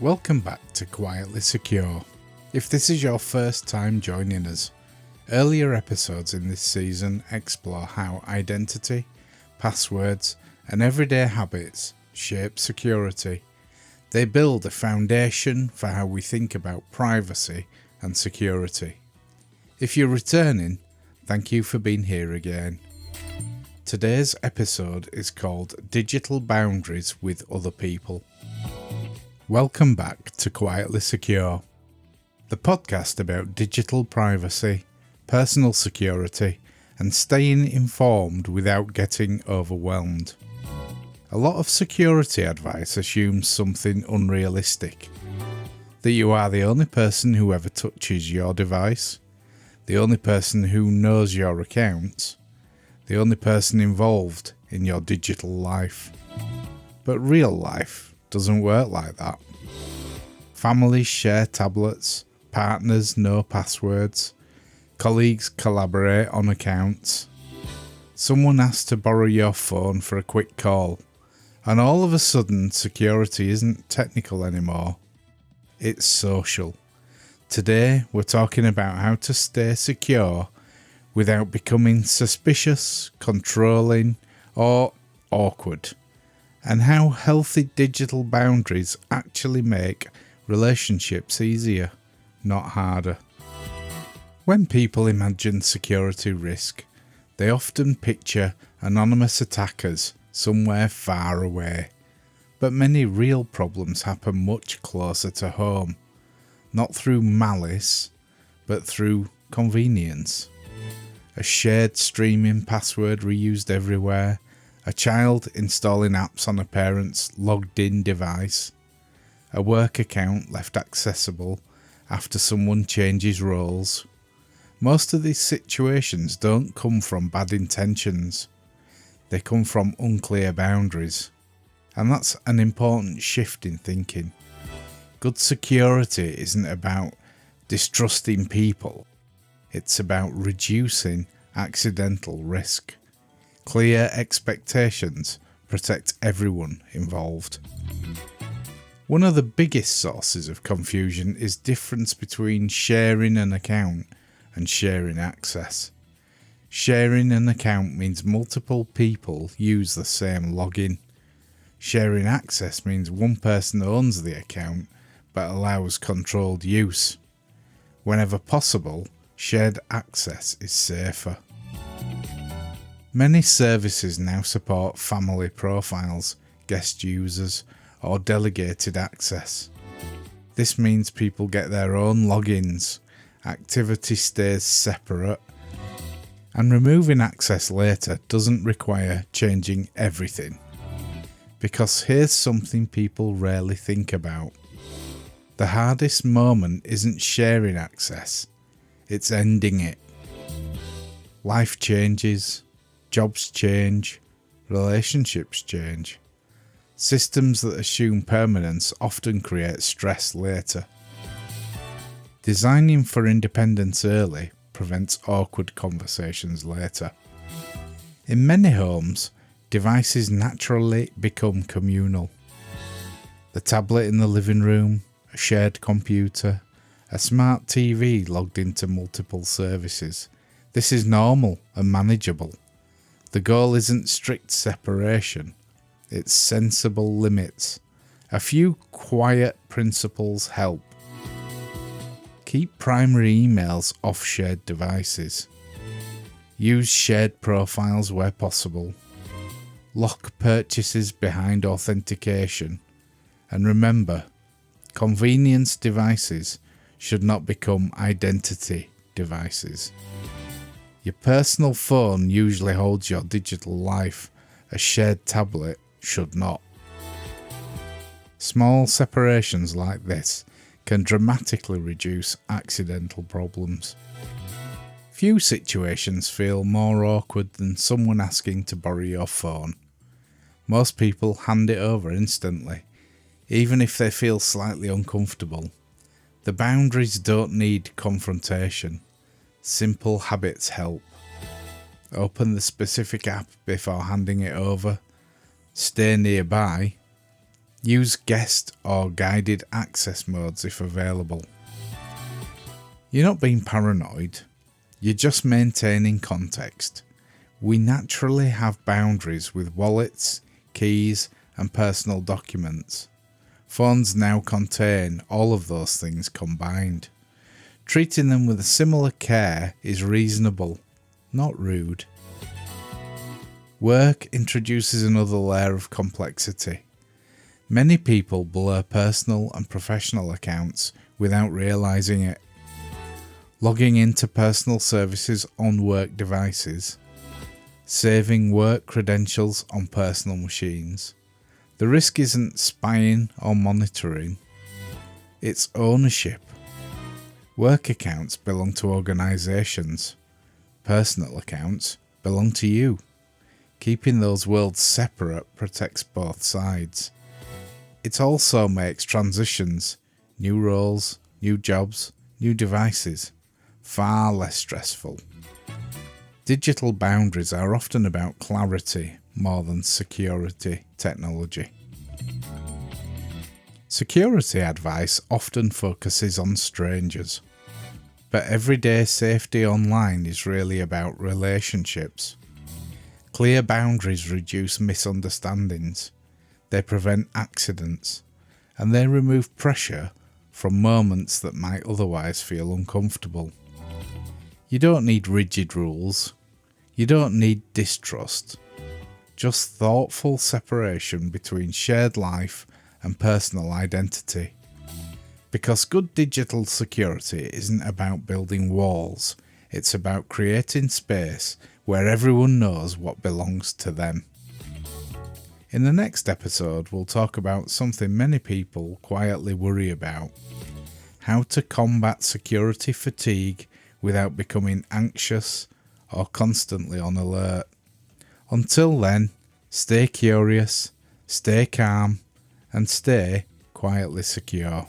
Welcome back to Quietly Secure. If this is your first time joining us, earlier episodes in this season explore how identity, passwords, and everyday habits shape security. They build a foundation for how we think about privacy and security. If you're returning, thank you for being here again. Today's episode is called Digital Boundaries with Other People. Welcome back to Quietly Secure, the podcast about digital privacy, personal security, and staying informed without getting overwhelmed. A lot of security advice assumes something unrealistic, that you are the only person who ever touches your device, the only person who knows your accounts, the only person involved in your digital life. But real life doesn't work like that. Families share tablets, partners know passwords, colleagues collaborate on accounts. Someone asks to borrow your phone for a quick call, and all of a sudden security isn't technical anymore, it's social. Today we're talking about how to stay secure without becoming suspicious, controlling, or awkward, and how healthy digital boundaries actually make relationships easier, not harder. When people imagine security risk, they often picture anonymous attackers somewhere far away. But many real problems happen much closer to home, not through malice, but through convenience. A shared streaming password reused everywhere, a child installing apps on a parent's logged-in device, a work account left accessible after someone changes roles. Most of these situations don't come from bad intentions. They come from unclear boundaries. And that's an important shift in thinking. Good security isn't about distrusting people. It's about reducing accidental risk. Clear expectations protect everyone involved. One of the biggest sources of confusion is difference between sharing an account and sharing access. Sharing an account means multiple people use the same login. Sharing access means one person owns the account but allows controlled use. Whenever possible, shared access is safer. Many services now support family profiles, guest users, or delegated access. This means people get their own logins, activity stays separate, and removing access later doesn't require changing everything. Because here's something people rarely think about. The hardest moment isn't sharing access, it's ending it. Life changes, jobs change, relationships change. Systems that assume permanence often create stress later. Designing for independence early prevents awkward conversations later. In many homes, devices naturally become communal. The tablet in the living room, a shared computer, a smart TV logged into multiple services. This is normal and manageable. The goal isn't strict separation, it's sensible limits. A few quiet principles help. Keep primary emails off shared devices. Use shared profiles where possible. Lock purchases behind authentication. And remember, convenience devices should not become identity devices. Your personal phone usually holds your digital life. A shared tablet should not. Small separations like this can dramatically reduce accidental problems. Few situations feel more awkward than someone asking to borrow your phone. Most people hand it over instantly, even if they feel slightly uncomfortable. The boundaries don't need confrontation. Simple habits help. Open the specific app before handing it over. Stay nearby. Use guest or guided access modes if available. You're not being paranoid, you're just maintaining context. We naturally have boundaries with wallets, keys, and personal documents. Phones now contain all of those things combined. Treating them with a similar care is reasonable, not rude. Work introduces another layer of complexity. Many people blur personal and professional accounts without realizing it. Logging into personal services on work devices, saving work credentials on personal machines. The risk isn't spying or monitoring, it's ownership. Work accounts belong to organisations, personal accounts belong to you. Keeping those worlds separate protects both sides. It also makes transitions, new roles, new jobs, new devices, far less stressful. Digital boundaries are often about clarity more than security technology. Security advice often focuses on strangers, but everyday safety online is really about relationships. Clear boundaries reduce misunderstandings, they prevent accidents, and they remove pressure from moments that might otherwise feel uncomfortable. You don't need rigid rules, you don't need distrust, just thoughtful separation between shared life and personal identity. Because good digital security isn't about building walls, it's about creating space where everyone knows what belongs to them. In the next episode, we'll talk about something many people quietly worry about: how to combat security fatigue without becoming anxious or constantly on alert. Until then, stay curious, stay calm, and stay quietly secure.